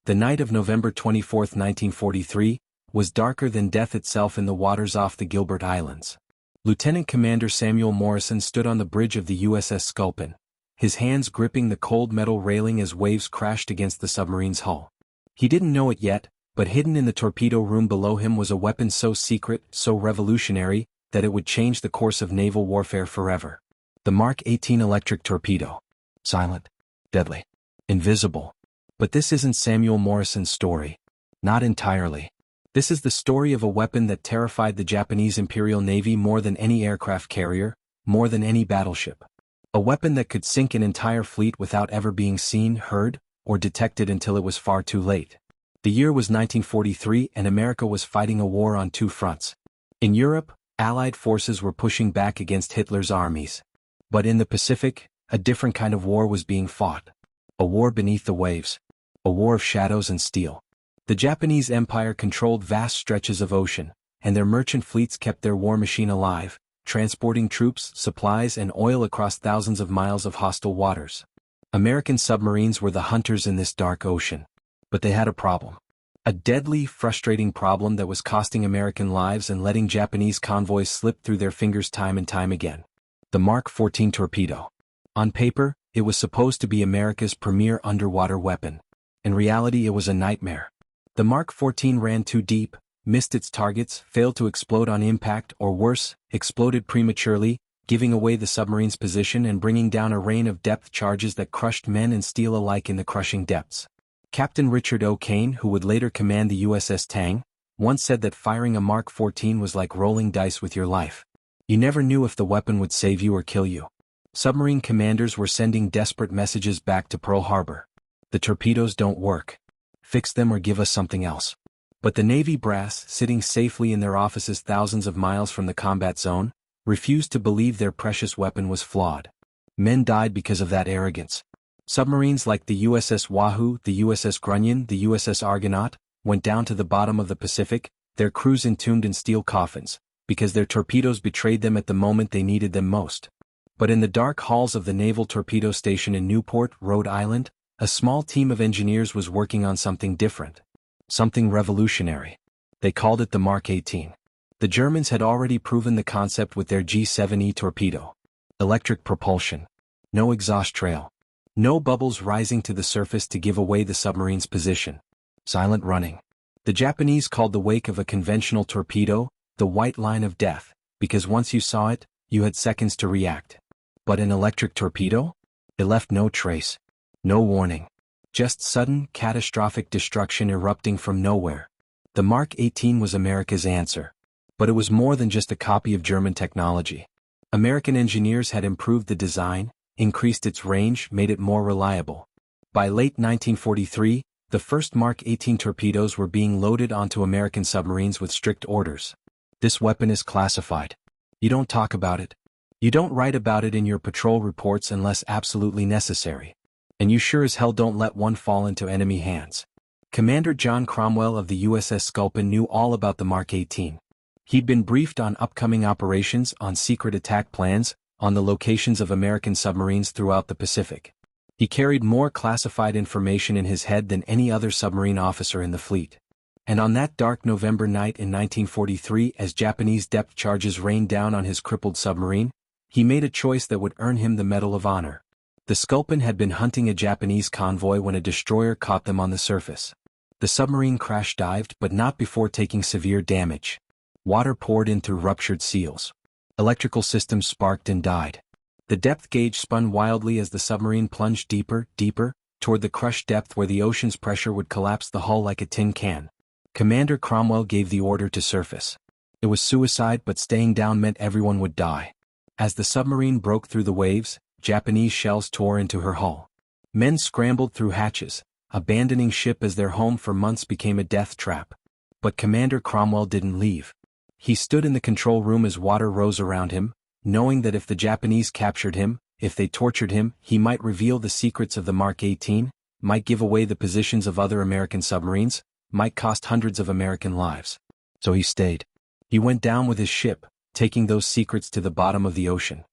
The night of November 24, 1943, was darker than death itself in the waters off the Gilbert Islands. Lieutenant Commander Samuel Morrison stood on the bridge of the USS Sculpin, his hands gripping the cold metal railing as waves crashed against the submarine's hull. He didn't know it yet, but hidden in the torpedo room below him was a weapon so secret, so revolutionary, that it would change the course of naval warfare forever. The Mark 18 electric torpedo. Silent, deadly, invisible. But this isn't Samuel Morrison's story. Not entirely. This is the story of a weapon that terrified the Japanese Imperial Navy more than any aircraft carrier, more than any battleship. A weapon that could sink an entire fleet without ever being seen, heard, or detected until it was far too late. The year was 1943 and America was fighting a war on two fronts. In Europe, Allied forces were pushing back against Hitler's armies. But in the Pacific, a different kind of war was being fought. A war beneath the waves. A war of shadows and steel. The Japanese Empire controlled vast stretches of ocean, and their merchant fleets kept their war machine alive, transporting troops, supplies, and oil across thousands of miles of hostile waters. American submarines were the hunters in this dark ocean. But they had a problem. A deadly, frustrating problem that was costing American lives and letting Japanese convoys slip through their fingers time and time again. The Mark 14 torpedo. On paper, it was supposed to be America's premier underwater weapon. In reality, it was a nightmare. The Mark 14 ran too deep, missed its targets, failed to explode on impact, or worse, exploded prematurely, giving away the submarine's position and bringing down a rain of depth charges that crushed men and steel alike in the crushing depths. Captain Richard O. Kane, who would later command the USS Tang, once said that firing a Mark 14 was like rolling dice with your life. You never knew if the weapon would save you or kill you. Submarine commanders were sending desperate messages back to Pearl Harbor. The torpedoes don't work. Fix them or give us something else. But the Navy brass, sitting safely in their offices thousands of miles from the combat zone, refused to believe their precious weapon was flawed. Men died because of that arrogance. Submarines like the USS Wahoo, the USS Grunion, the USS Argonaut, went down to the bottom of the Pacific, their crews entombed in steel coffins, because their torpedoes betrayed them at the moment they needed them most. But in the dark halls of the Naval Torpedo Station in Newport, Rhode Island, a small team of engineers was working on something different. Something revolutionary. They called it the Mark 18. The Germans had already proven the concept with their G7E torpedo. Electric propulsion. No exhaust trail. No bubbles rising to the surface to give away the submarine's position. Silent running. The Japanese called the wake of a conventional torpedo the white line of death, because once you saw it, you had seconds to react. But an electric torpedo? It left no trace. No warning. Just sudden, catastrophic destruction erupting from nowhere. The Mark 18 was America's answer. But it was more than just a copy of German technology. American engineers had improved the design, increased its range, made it more reliable. By late 1943, the first Mark 18 torpedoes were being loaded onto American submarines with strict orders. This weapon is classified. You don't talk about it. You don't write about it in your patrol reports unless absolutely necessary. And you sure as hell don't let one fall into enemy hands. Commander John Cromwell of the USS Sculpin knew all about the Mark 18. He'd been briefed on upcoming operations, on secret attack plans, on the locations of American submarines throughout the Pacific. He carried more classified information in his head than any other submarine officer in the fleet. And on that dark November night in 1943, as Japanese depth charges rained down on his crippled submarine, he made a choice that would earn him the Medal of Honor. The Sculpin had been hunting a Japanese convoy when a destroyer caught them on the surface. The submarine crash-dived, but not before taking severe damage. Water poured in through ruptured seals. Electrical systems sparked and died. The depth gauge spun wildly as the submarine plunged deeper, deeper, toward the crushed depth where the ocean's pressure would collapse the hull like a tin can. Commander Cromwell gave the order to surface. It was suicide, but staying down meant everyone would die. As the submarine broke through the waves, Japanese shells tore into her hull. Men scrambled through hatches, abandoning ship as their home for months became a death trap. But Commander Cromwell didn't leave. He stood in the control room as water rose around him, knowing that if the Japanese captured him, if they tortured him, he might reveal the secrets of the Mark 18, might give away the positions of other American submarines, might cost hundreds of American lives. So he stayed. He went down with his ship, taking those secrets to the bottom of the ocean.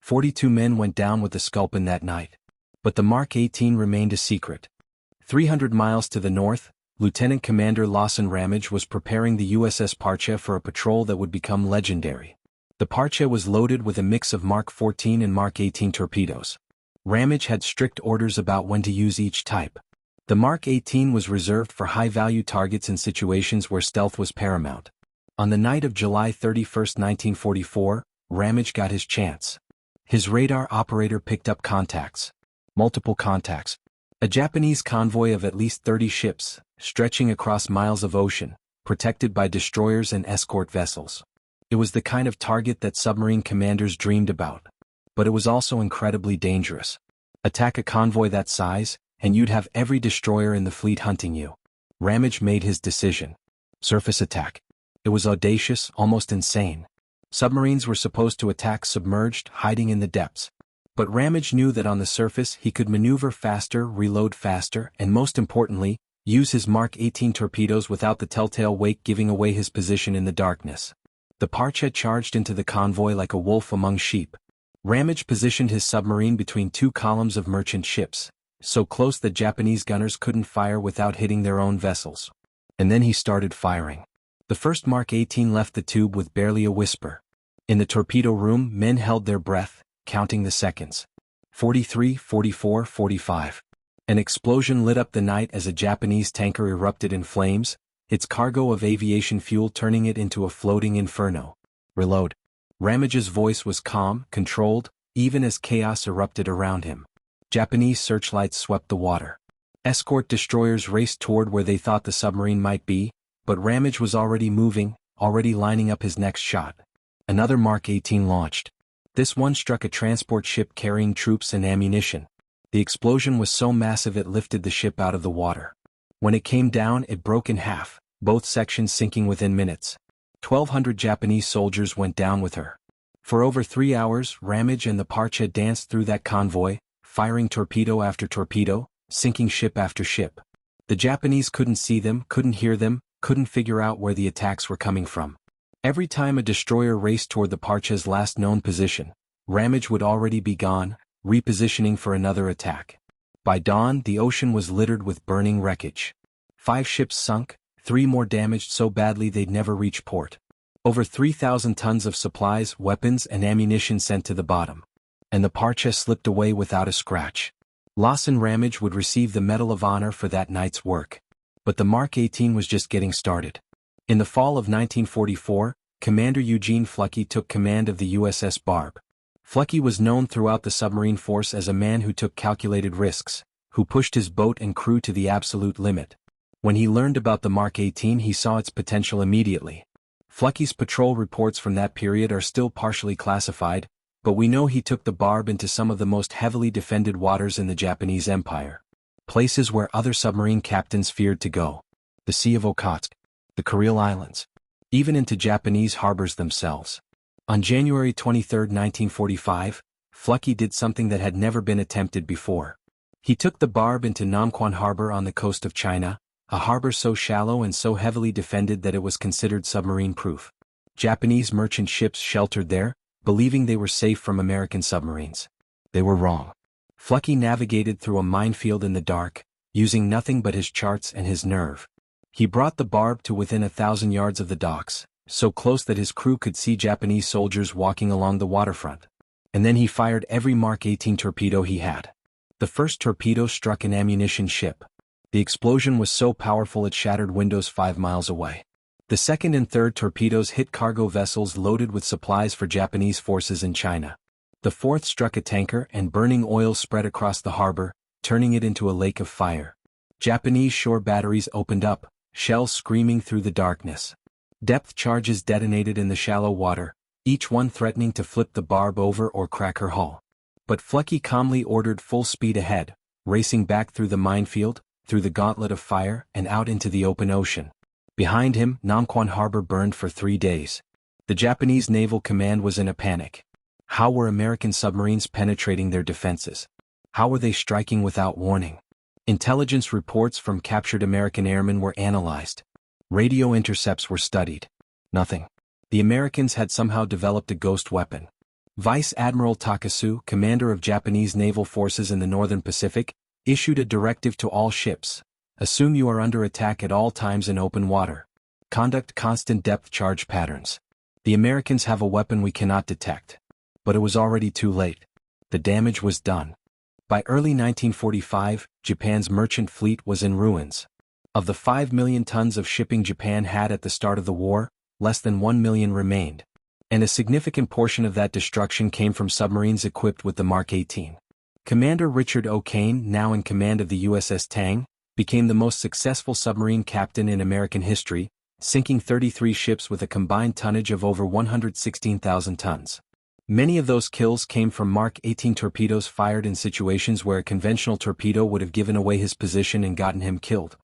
42 men went down with the Sculpin that night. But the Mark 18 remained a secret. 300 miles to the north, Lieutenant Commander Lawson Ramage was preparing the USS Parcha for a patrol that would become legendary. The Parcha was loaded with a mix of Mark 14 and Mark 18 torpedoes. Ramage had strict orders about when to use each type. The Mark 18 was reserved for high-value targets in situations where stealth was paramount. On the night of July 31, 1944, Ramage got his chance. His radar operator picked up contacts. Multiple contacts. A Japanese convoy of at least 30 ships, stretching across miles of ocean, protected by destroyers and escort vessels. It was the kind of target that submarine commanders dreamed about. But it was also incredibly dangerous. Attack a convoy that size, and you'd have every destroyer in the fleet hunting you. Ramage made his decision. Surface attack. It was audacious, almost insane. Submarines were supposed to attack submerged, hiding in the depths. But Ramage knew that on the surface he could maneuver faster, reload faster, and most importantly, use his Mark 18 torpedoes without the telltale wake giving away his position in the darkness. The Parcha charged into the convoy like a wolf among sheep. Ramage positioned his submarine between two columns of merchant ships, so close that Japanese gunners couldn't fire without hitting their own vessels. And then he started firing. The first Mark 18 left the tube with barely a whisper. In the torpedo room, men held their breath, counting the seconds. 43, 44, 45. An explosion lit up the night as a Japanese tanker erupted in flames, its cargo of aviation fuel turning it into a floating inferno. Reload. Ramage's voice was calm, controlled, even as chaos erupted around him. Japanese searchlights swept the water. Escort destroyers raced toward where they thought the submarine might be, but Ramage was already moving, already lining up his next shot. Another Mark 18 launched. This one struck a transport ship carrying troops and ammunition. The explosion was so massive it lifted the ship out of the water. When it came down, it broke in half, both sections sinking within minutes. 1,200 Japanese soldiers went down with her. For over 3 hours, Ramage and the Parcha danced through that convoy, firing torpedo after torpedo, sinking ship after ship. The Japanese couldn't see them, couldn't hear them, couldn't figure out where the attacks were coming from. Every time a destroyer raced toward the Parcha's last known position, Ramage would already be gone, repositioning for another attack. By dawn, the ocean was littered with burning wreckage. 5 ships sunk, 3 more damaged so badly they'd never reach port. Over 3,000 tons of supplies, weapons, and ammunition sent to the bottom. And the Parcha slipped away without a scratch. Lawson Ramage would receive the Medal of Honor for that night's work. But the Mark 18 was just getting started. In the fall of 1944, Commander Eugene Fluckey took command of the USS Barb. Fluckey was known throughout the submarine force as a man who took calculated risks, who pushed his boat and crew to the absolute limit. When he learned about the Mark 18, he saw its potential immediately. Fluckey's patrol reports from that period are still partially classified, but we know he took the Barb into some of the most heavily defended waters in the Japanese Empire. Places where other submarine captains feared to go. The Sea of Okhotsk, the Kuril Islands, even into Japanese harbors themselves. On January 23, 1945, Fluckey did something that had never been attempted before. He took the Barb into Namquan Harbor on the coast of China, a harbor so shallow and so heavily defended that it was considered submarine-proof. Japanese merchant ships sheltered there, believing they were safe from American submarines. They were wrong. Fluckey navigated through a minefield in the dark, using nothing but his charts and his nerve. He brought the Barb to within 1,000 yards of the docks, so close that his crew could see Japanese soldiers walking along the waterfront. And then he fired every Mark 18 torpedo he had. The first torpedo struck an ammunition ship. The explosion was so powerful it shattered windows 5 miles away. The second and third torpedoes hit cargo vessels loaded with supplies for Japanese forces in China. The fourth struck a tanker and burning oil spread across the harbor, turning it into a lake of fire. Japanese shore batteries opened up, shells screaming through the darkness. Depth charges detonated in the shallow water, each one threatening to flip the Barb over or crack her hull. But Fluckey calmly ordered full speed ahead, racing back through the minefield, through the gauntlet of fire, and out into the open ocean. Behind him, Namquan Harbor burned for 3 days. The Japanese Naval Command was in a panic. How were American submarines penetrating their defenses? How were they striking without warning? Intelligence reports from captured American airmen were analyzed. Radio intercepts were studied. Nothing. The Americans had somehow developed a ghost weapon. Vice Admiral Takasu, commander of Japanese naval forces in the Northern Pacific, issued a directive to all ships: assume you are under attack at all times in open water. Conduct constant depth charge patterns. The Americans have a weapon we cannot detect. But it was already too late. The damage was done. By early 1945, Japan's merchant fleet was in ruins. Of the 5 million tons of shipping Japan had at the start of the war, less than 1 million remained. And a significant portion of that destruction came from submarines equipped with the Mark 18. Commander Richard O'Kane, now in command of the USS Tang, became the most successful submarine captain in American history, sinking 33 ships with a combined tonnage of over 116,000 tons. Many of those kills came from Mark 18 torpedoes fired in situations where a conventional torpedo would have given away his position and gotten him killed.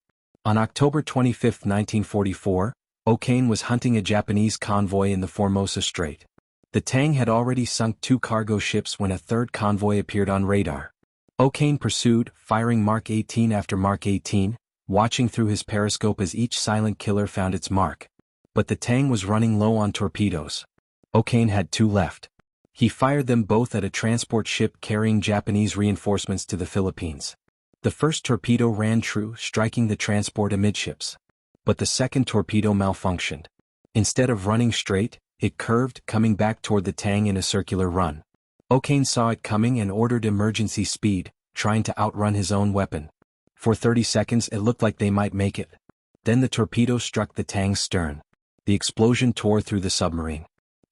On October 25, 1944, O'Kane was hunting a Japanese convoy in the Formosa Strait. The Tang had already sunk 2 cargo ships when a third convoy appeared on radar. O'Kane pursued, firing Mark 18 after Mark 18, watching through his periscope as each silent killer found its mark. But the Tang was running low on torpedoes. O'Kane had 2 left. He fired them both at a transport ship carrying Japanese reinforcements to the Philippines. The first torpedo ran true, striking the transport amidships. But the second torpedo malfunctioned. Instead of running straight, it curved, coming back toward the Tang in a circular run. O'Kane saw it coming and ordered emergency speed, trying to outrun his own weapon. For 30 seconds it looked like they might make it. Then the torpedo struck the Tang's stern. The explosion tore through the submarine.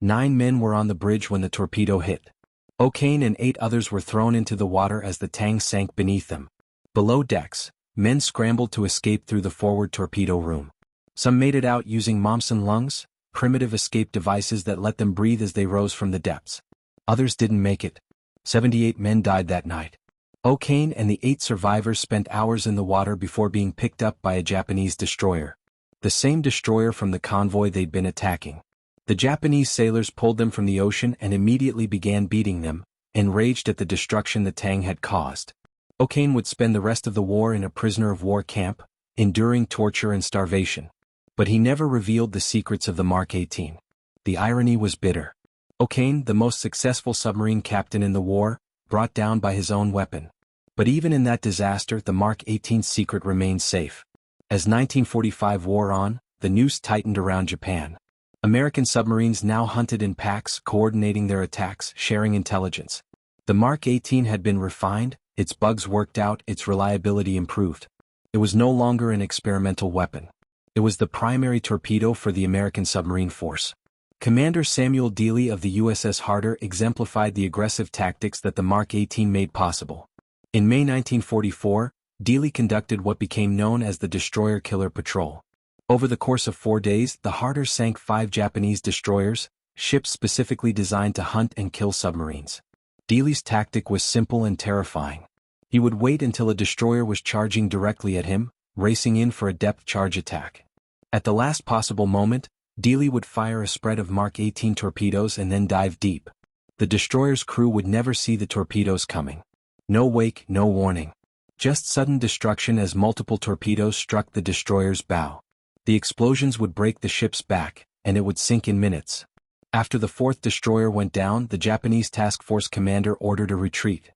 9 men were on the bridge when the torpedo hit. O'Kane and 8 others were thrown into the water as the Tang sank beneath them. Below decks, men scrambled to escape through the forward torpedo room. Some made it out using Momsen lungs, primitive escape devices that let them breathe as they rose from the depths. Others didn't make it. 78 men died that night. O'Kane and the 8 survivors spent hours in the water before being picked up by a Japanese destroyer. The same destroyer from the convoy they'd been attacking. The Japanese sailors pulled them from the ocean and immediately began beating them, enraged at the destruction the Tang had caused. O'Kane would spend the rest of the war in a prisoner of war camp, enduring torture and starvation. But he never revealed the secrets of the Mark 18. The irony was bitter. O'Kane, the most successful submarine captain in the war, brought down by his own weapon. But even in that disaster, the Mark 18's secret remained safe. As 1945 wore on, the noose tightened around Japan. American submarines now hunted in packs, coordinating their attacks, sharing intelligence. The Mark 18 had been refined, its bugs worked out, its reliability improved. It was no longer an experimental weapon. It was the primary torpedo for the American submarine force. Commander Samuel Dealey of the USS Harder exemplified the aggressive tactics that the Mark 18 made possible. In May 1944, Dealey conducted what became known as the Destroyer Killer Patrol. Over the course of 4 days, the Harder sank 5 Japanese destroyers, ships specifically designed to hunt and kill submarines. Dealey's tactic was simple and terrifying. He would wait until a destroyer was charging directly at him, racing in for a depth charge attack. At the last possible moment, Dealey would fire a spread of Mark 18 torpedoes and then dive deep. The destroyer's crew would never see the torpedoes coming. No wake, no warning. Just sudden destruction as multiple torpedoes struck the destroyer's bow. The explosions would break the ship's back, and it would sink in minutes. After the 4th destroyer went down, the Japanese task force commander ordered a retreat.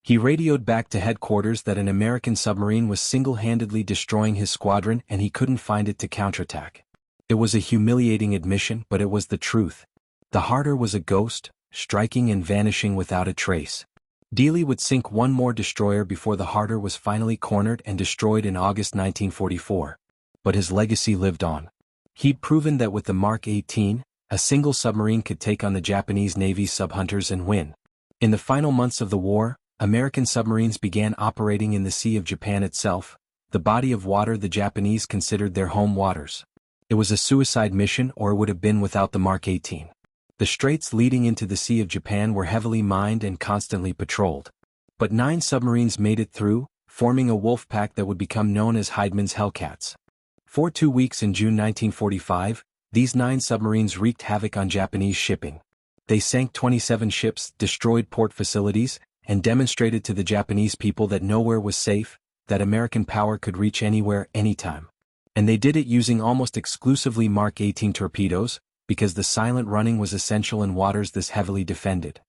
He radioed back to headquarters that an American submarine was single-handedly destroying his squadron and he couldn't find it to counterattack. It was a humiliating admission, but it was the truth. The Harder was a ghost, striking and vanishing without a trace. Dealey would sink 1 more destroyer before the Harder was finally cornered and destroyed in August 1944. But his legacy lived on. He'd proven that with the Mark 18, a single submarine could take on the Japanese Navy's subhunters and win. In the final months of the war, American submarines began operating in the Sea of Japan itself, the body of water the Japanese considered their home waters. It was a suicide mission, or it would have been without the Mark 18. The straits leading into the Sea of Japan were heavily mined and constantly patrolled. But 9 submarines made it through, forming a wolf pack that would become known as Heidmann's Hellcats. For 2 weeks in June 1945, these 9 submarines wreaked havoc on Japanese shipping. They sank 27 ships, destroyed port facilities, and demonstrated to the Japanese people that nowhere was safe, that American power could reach anywhere, anytime. And they did it using almost exclusively Mark 18 torpedoes, because the silent running was essential in waters this heavily defended.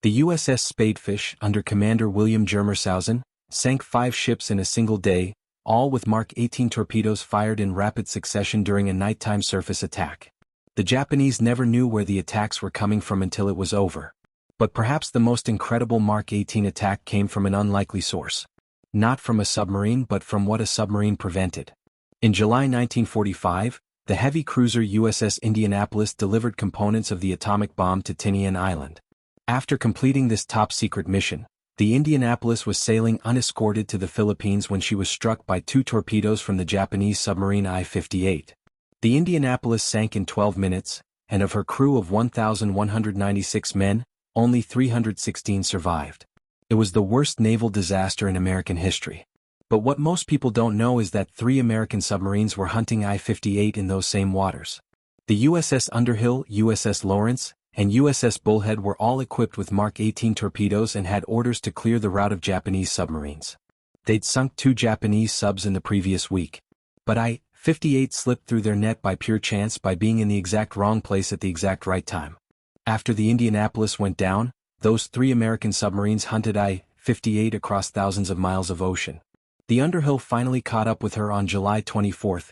The USS Spadefish, under Commander William Jermersausen, sank 5 ships in a single day, all with Mark 18 torpedoes fired in rapid succession during a nighttime surface attack. The Japanese never knew where the attacks were coming from until it was over. But perhaps the most incredible Mark 18 attack came from an unlikely source. Not from a submarine but from what a submarine prevented. In July 1945, the heavy cruiser USS Indianapolis delivered components of the atomic bomb to Tinian Island. After completing this top-secret mission, the Indianapolis was sailing unescorted to the Philippines when she was struck by 2 torpedoes from the Japanese submarine I-58. The Indianapolis sank in 12 minutes, and of her crew of 1,196 men, only 316 survived. It was the worst naval disaster in American history. But what most people don't know is that 3 American submarines were hunting I-58 in those same waters. The USS Underhill, USS Lawrence, and USS Bullhead were all equipped with Mark 18 torpedoes and had orders to clear the route of Japanese submarines. They'd sunk 2 Japanese subs in the previous week. But I-58 slipped through their net by pure chance by being in the exact wrong place at the exact right time. After the Indianapolis went down, those 3 American submarines hunted I-58 across thousands of miles of ocean. The Underhill finally caught up with her on July 24.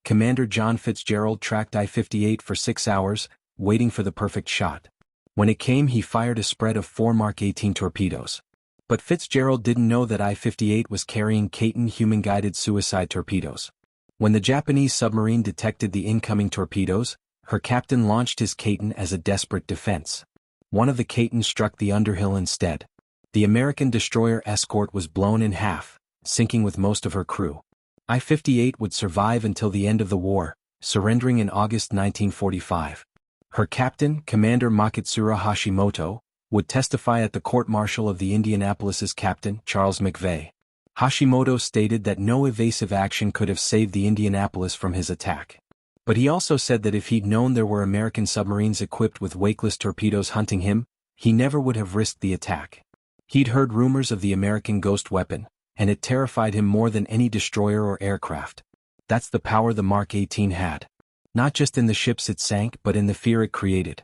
Commander John Fitzgerald tracked I-58 for 6 hours, waiting for the perfect shot. When it came, he fired a spread of 4 Mark 18 torpedoes. But Fitzgerald didn't know that I-58 was carrying Kaiten human-guided suicide torpedoes. When the Japanese submarine detected the incoming torpedoes, her captain launched his Kaiten as a desperate defense. One of the Kaiten struck the Underhill instead. The American destroyer escort was blown in half, sinking with most of her crew. I-58 would survive until the end of the war, surrendering in August 1945. Her captain, Commander Makitsura Hashimoto, would testify at the court-martial of the Indianapolis's captain, Charles McVeigh. Hashimoto stated that no evasive action could have saved the Indianapolis from his attack. But he also said that if he'd known there were American submarines equipped with wakeless torpedoes hunting him, he never would have risked the attack. He'd heard rumors of the American Ghost weapon, and it terrified him more than any destroyer or aircraft. That's the power the Mark 18 had. Not just in the ships it sank but in the fear it created.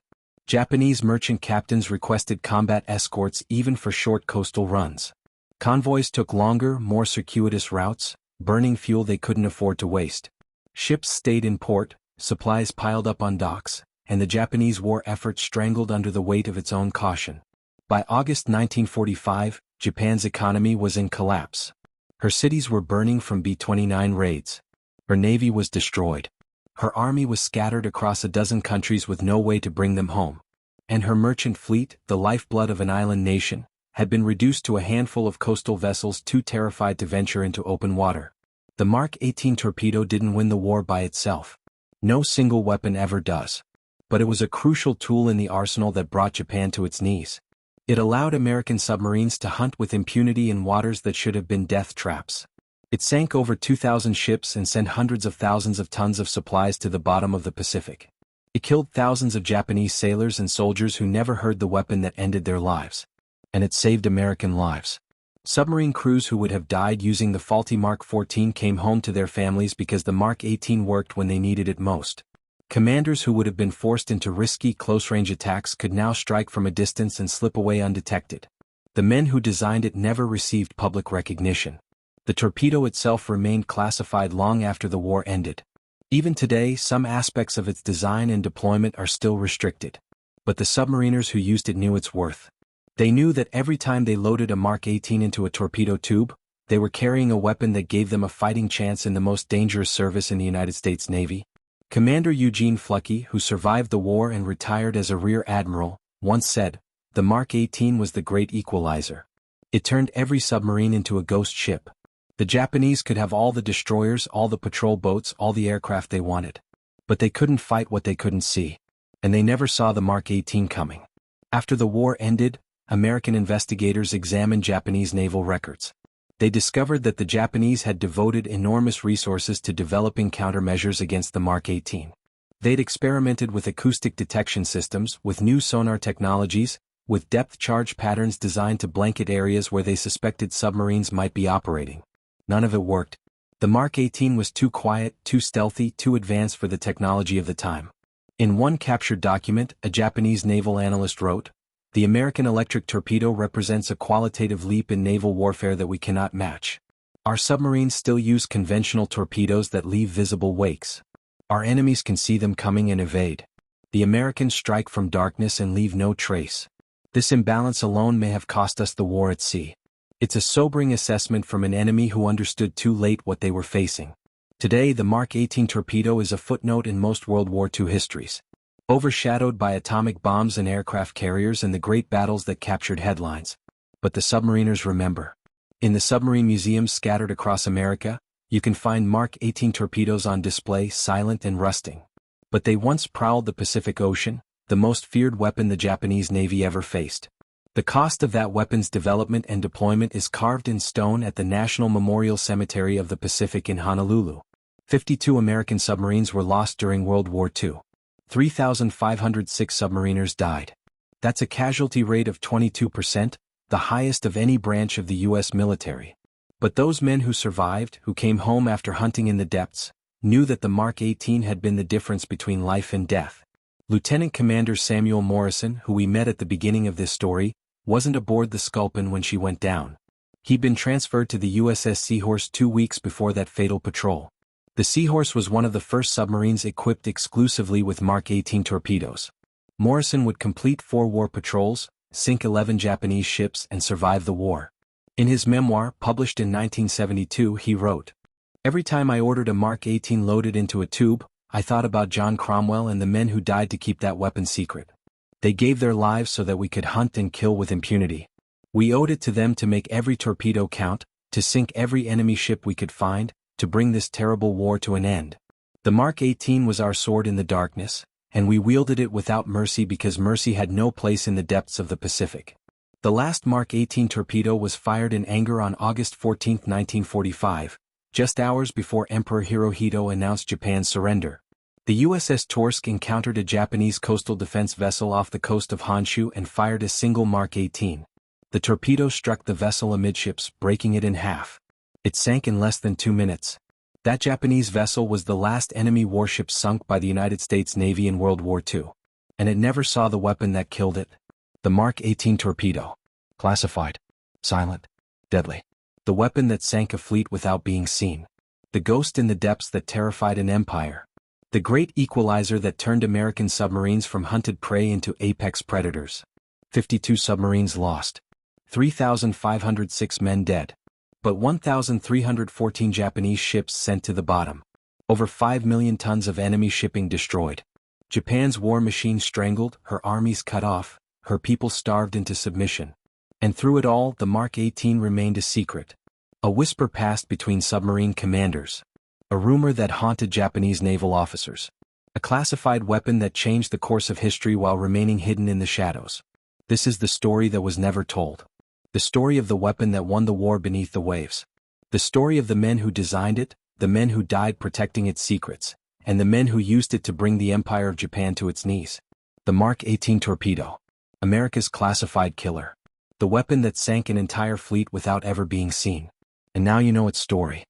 Japanese merchant captains requested combat escorts even for short coastal runs. Convoys took longer, more circuitous routes, burning fuel they couldn't afford to waste. Ships stayed in port, supplies piled up on docks, and the Japanese war effort strangled under the weight of its own caution. By August 1945, Japan's economy was in collapse. Her cities were burning from B-29 raids. Her navy was destroyed. Her army was scattered across a dozen countries with no way to bring them home. And her merchant fleet, the lifeblood of an island nation, had been reduced to a handful of coastal vessels too terrified to venture into open water. The Mark 18 torpedo didn't win the war by itself. No single weapon ever does. But it was a crucial tool in the arsenal that brought Japan to its knees. It allowed American submarines to hunt with impunity in waters that should have been death traps. It sank over 2,000 ships and sent hundreds of thousands of tons of supplies to the bottom of the Pacific. It killed thousands of Japanese sailors and soldiers who never heard the weapon that ended their lives. And it saved American lives. Submarine crews who would have died using the faulty Mark 14 came home to their families because the Mark 18 worked when they needed it most. Commanders who would have been forced into risky close-range attacks could now strike from a distance and slip away undetected. The men who designed it never received public recognition. The torpedo itself remained classified long after the war ended. Even today, some aspects of its design and deployment are still restricted. But the submariners who used it knew its worth. They knew that every time they loaded a Mark 18 into a torpedo tube, they were carrying a weapon that gave them a fighting chance in the most dangerous service in the United States Navy. Commander Eugene Fluckey, who survived the war and retired as a rear admiral, once said, "The Mark 18 was the great equalizer. It turned every submarine into a ghost ship. The Japanese could have all the destroyers, all the patrol boats, all the aircraft they wanted. But they couldn't fight what they couldn't see. And they never saw the Mark 18 coming." After the war ended, American investigators examined Japanese naval records. They discovered that the Japanese had devoted enormous resources to developing countermeasures against the Mark 18. They'd experimented with acoustic detection systems, with new sonar technologies, with depth charge patterns designed to blanket areas where they suspected submarines might be operating. None of it worked. The Mark 18 was too quiet, too stealthy, too advanced for the technology of the time. In one captured document, a Japanese naval analyst wrote, The American electric torpedo represents a qualitative leap in naval warfare that we cannot match. Our submarines still use conventional torpedoes that leave visible wakes. Our enemies can see them coming and evade. The Americans strike from darkness and leave no trace. This imbalance alone may have cost us the war at sea. It's a sobering assessment from an enemy who understood too late what they were facing. Today, the Mark 18 torpedo is a footnote in most World War II histories, overshadowed by atomic bombs and aircraft carriers and the great battles that captured headlines. But the submariners remember. In the submarine museums scattered across America, you can find Mark 18 torpedoes on display, silent and rusting. But they once prowled the Pacific Ocean, the most feared weapon the Japanese Navy ever faced. The cost of that weapon's development and deployment is carved in stone at the National Memorial Cemetery of the Pacific in Honolulu. 52 American submarines were lost during World War II. 3,506 submariners died. That's a casualty rate of 22%, the highest of any branch of the U.S. military. But those men who survived, who came home after hunting in the depths, knew that the Mark 18 had been the difference between life and death. Lieutenant Commander Samuel Morrison, who we met at the beginning of this story, wasn't aboard the Sculpin when she went down. He'd been transferred to the USS Seahorse 2 weeks before that fatal patrol. The Seahorse was one of the first submarines equipped exclusively with Mark 18 torpedoes. Morrison would complete 4 war patrols, sink 11 Japanese ships and survive the war. In his memoir, published in 1972, he wrote, "Every time I ordered a Mark 18 loaded into a tube, I thought about John Cromwell and the men who died to keep that weapon secret. They gave their lives so that we could hunt and kill with impunity. We owed it to them to make every torpedo count, to sink every enemy ship we could find, to bring this terrible war to an end. The Mark 18 was our sword in the darkness, and we wielded it without mercy because mercy had no place in the depths of the Pacific." The last Mark 18 torpedo was fired in anger on August 14, 1945, just hours before Emperor Hirohito announced Japan's surrender. The USS Torsk encountered a Japanese coastal defense vessel off the coast of Honshu and fired a single Mark 18. The torpedo struck the vessel amidships, breaking it in half. It sank in less than 2 minutes. That Japanese vessel was the last enemy warship sunk by the United States Navy in World War II. And it never saw the weapon that killed it. The Mark 18 torpedo. Classified. Silent. Deadly. The weapon that sank a fleet without being seen. The ghost in the depths that terrified an empire. The great equalizer that turned American submarines from hunted prey into apex predators. 52 submarines lost. 3,506 men dead. But 1,314 Japanese ships sent to the bottom. Over 5 million tons of enemy shipping destroyed. Japan's war machine strangled, her armies cut off, her people starved into submission. And through it all, the Mark 18 remained a secret. A whisper passed between submarine commanders. A rumor that haunted Japanese naval officers. A classified weapon that changed the course of history while remaining hidden in the shadows. This is the story that was never told. The story of the weapon that won the war beneath the waves. The story of the men who designed it, the men who died protecting its secrets, and the men who used it to bring the Empire of Japan to its knees. The Mark 18 torpedo. America's classified killer. The weapon that sank an entire fleet without ever being seen. And now you know its story.